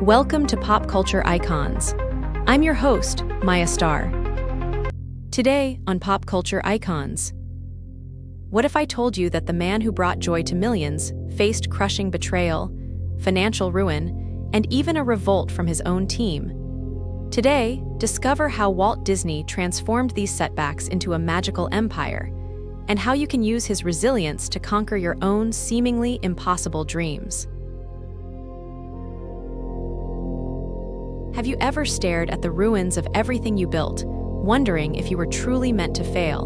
Welcome to Pop Culture Icons. I'm your host, Maya Starr. Today on Pop Culture Icons, what if I told you that the man who brought joy to millions faced crushing betrayal, financial ruin, and even a revolt from his own team? Today, discover how Walt Disney transformed these setbacks into a magical empire, and how you can use his resilience to conquer your own seemingly impossible dreams. Have you ever stared at the ruins of everything you built, wondering if you were truly meant to fail?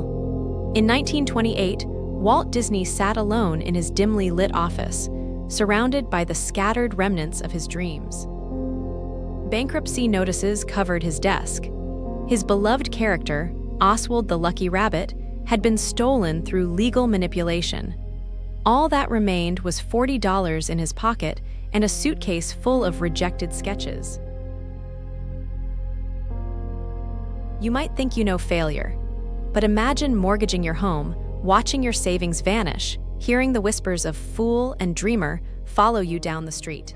In 1928, Walt Disney sat alone in his dimly lit office, surrounded by the scattered remnants of his dreams. Bankruptcy notices covered his desk. His beloved character, Oswald the Lucky Rabbit, had been stolen through legal manipulation. All that remained was $40 in his pocket and a suitcase full of rejected sketches. You might think you know failure, but imagine mortgaging your home, watching your savings vanish, hearing the whispers of fool and dreamer follow you down the street.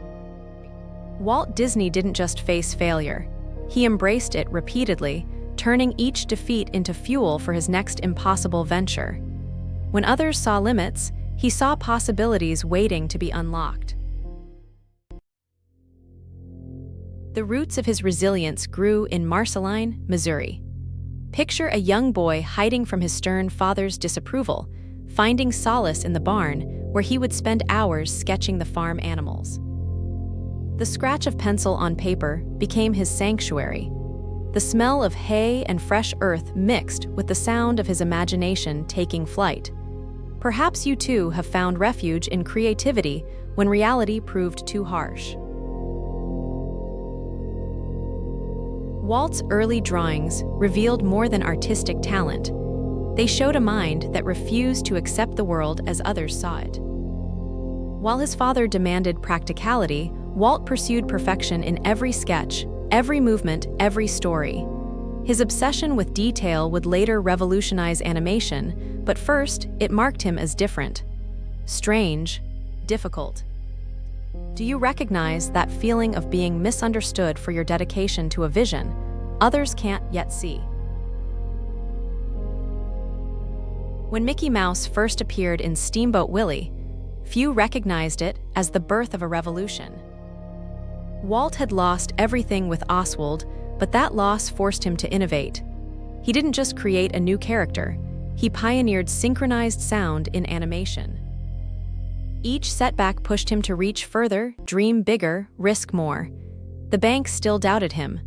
Walt Disney didn't just face failure. He embraced it repeatedly, turning each defeat into fuel for his next impossible venture. When others saw limits, he saw possibilities waiting to be unlocked. The roots of his resilience grew in Marceline, Missouri. Picture a young boy hiding from his stern father's disapproval, finding solace in the barn where he would spend hours sketching the farm animals. The scratch of pencil on paper became his sanctuary. The smell of hay and fresh earth mixed with the sound of his imagination taking flight. Perhaps you too have found refuge in creativity when reality proved too harsh. Walt's early drawings revealed more than artistic talent. They showed a mind that refused to accept the world as others saw it. While his father demanded practicality, Walt pursued perfection in every sketch, every movement, every story. His obsession with detail would later revolutionize animation, but first, it marked him as different. Strange, difficult. Do you recognize that feeling of being misunderstood for your dedication to a vision others can't yet see? When Mickey Mouse first appeared in Steamboat Willie, few recognized it as the birth of a revolution. Walt had lost everything with Oswald, but that loss forced him to innovate. He didn't just create a new character, he pioneered synchronized sound in animation. Each setback pushed him to reach further, dream bigger, risk more. The bank still doubted him.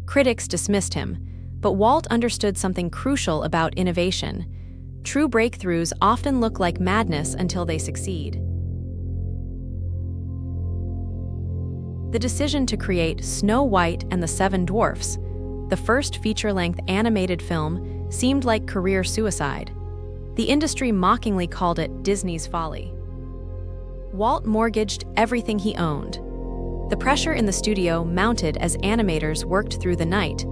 Critics dismissed him, but Walt understood something crucial about innovation. True breakthroughs often look like madness until they succeed. The decision to create Snow White and the Seven Dwarfs, the first feature-length animated film, seemed like career suicide. The industry mockingly called it Disney's folly. Walt mortgaged everything he owned. The pressure in the studio mounted as animators worked through the night,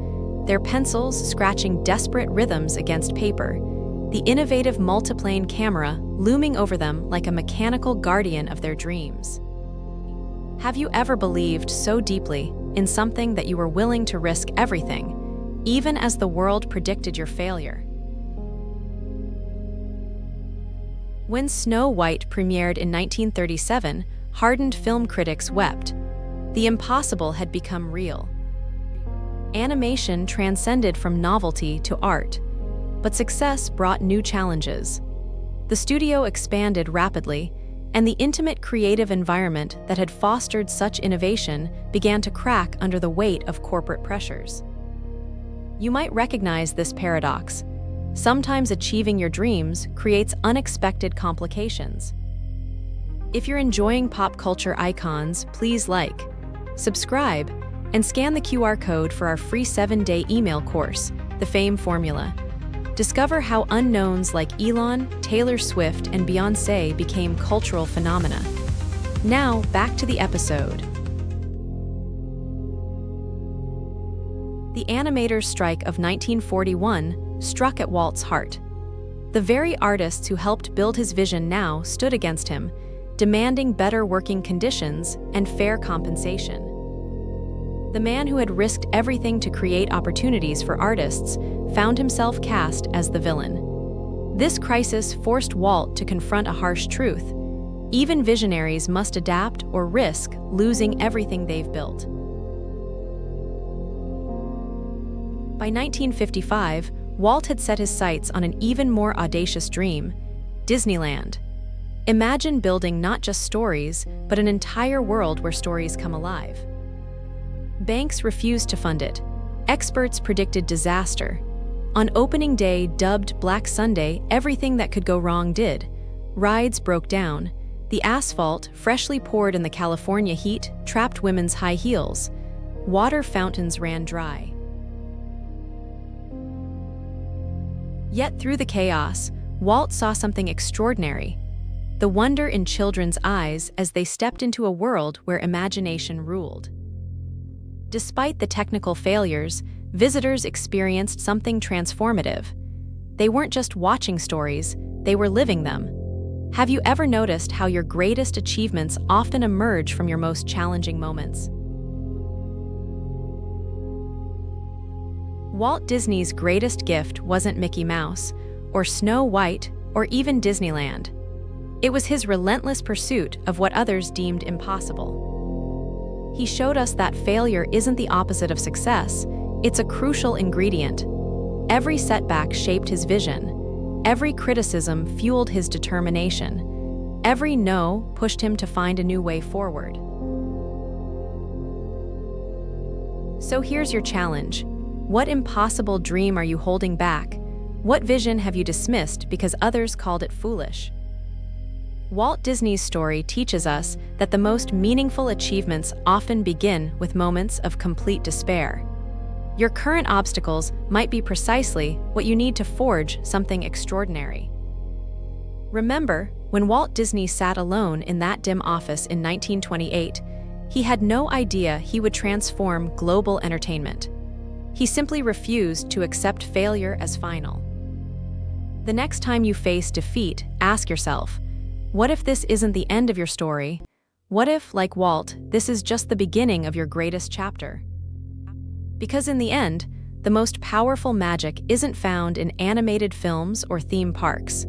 their pencils scratching desperate rhythms against paper, the innovative multiplane camera looming over them like a mechanical guardian of their dreams. Have you ever believed so deeply in something that you were willing to risk everything, even as the world predicted your failure? When Snow White premiered in 1937, hardened film critics wept. The impossible had become real. Animation transcended from novelty to art, but success brought new challenges. The studio expanded rapidly, and the intimate creative environment that had fostered such innovation began to crack under the weight of corporate pressures. You might recognize this paradox. Sometimes achieving your dreams creates unexpected complications. If you're enjoying pop culture icons, please like, subscribe, and scan the QR code for our free 7-day email course, The Fame Formula. Discover how unknowns like Elon, Taylor Swift, and Beyoncé became cultural phenomena. Now, back to the episode. The animators' strike of 1941 struck at Walt's heart. The very artists who helped build his vision now stood against him, demanding better working conditions and fair compensation. The man who had risked everything to create opportunities for artists found himself cast as the villain. This crisis forced Walt to confront a harsh truth. Even visionaries must adapt or risk losing everything they've built. By 1955, Walt had set his sights on an even more audacious dream: Disneyland. Imagine building not just stories, but an entire world where stories come alive. Banks refused to fund it. Experts predicted disaster. On opening day, dubbed Black Sunday, everything that could go wrong did. Rides broke down. The asphalt, freshly poured in the California heat, trapped women's high heels. Water fountains ran dry. Yet through the chaos, Walt saw something extraordinary: the wonder in children's eyes as they stepped into a world where imagination ruled. Despite the technical failures, visitors experienced something transformative. They weren't just watching stories, they were living them. Have you ever noticed how your greatest achievements often emerge from your most challenging moments? Walt Disney's greatest gift wasn't Mickey Mouse, or Snow White, or even Disneyland. It was his relentless pursuit of what others deemed impossible. He showed us that failure isn't the opposite of success, it's a crucial ingredient. Every setback shaped his vision. Every criticism fueled his determination. Every no pushed him to find a new way forward. So here's your challenge. What impossible dream are you holding back? What vision have you dismissed because others called it foolish? Walt Disney's story teaches us that the most meaningful achievements often begin with moments of complete despair. Your current obstacles might be precisely what you need to forge something extraordinary. Remember, when Walt Disney sat alone in that dim office in 1928, he had no idea he would transform global entertainment. He simply refused to accept failure as final. The next time you face defeat, ask yourself, what if this isn't the end of your story? What if, like Walt, this is just the beginning of your greatest chapter? Because in the end, the most powerful magic isn't found in animated films or theme parks.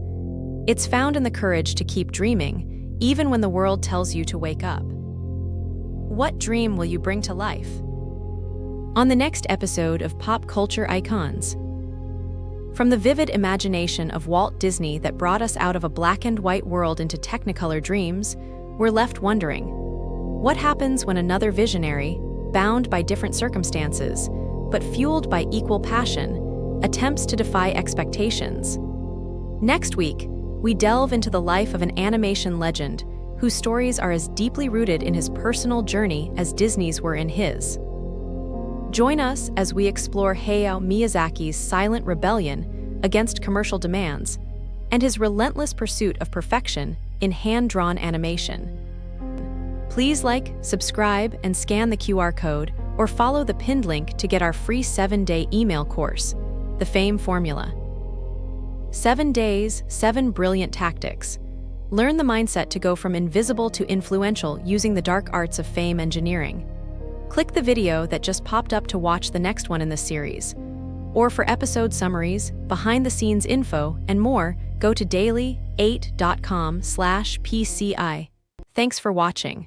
It's found in the courage to keep dreaming, even when the world tells you to wake up. What dream will you bring to life? On the next episode of Pop Culture Icons. From the vivid imagination of Walt Disney that brought us out of a black and white world into Technicolor dreams, we're left wondering, what happens when another visionary, bound by different circumstances, but fueled by equal passion, attempts to defy expectations? Next week, we delve into the life of an animation legend whose stories are as deeply rooted in his personal journey as Disney's were in his. Join us as we explore Hayao Miyazaki's silent rebellion against commercial demands and his relentless pursuit of perfection in hand-drawn animation. Please like, subscribe, and scan the QR code or follow the pinned link to get our free 7-day email course, The Fame Formula. 7 days, 7 brilliant tactics. Learn the mindset to go from invisible to influential using the dark arts of fame engineering. Click the video that just popped up to watch the next one in this series. Or for episode summaries, behind-the-scenes info, and more, go to daily8.com/PCI. Thanks for watching.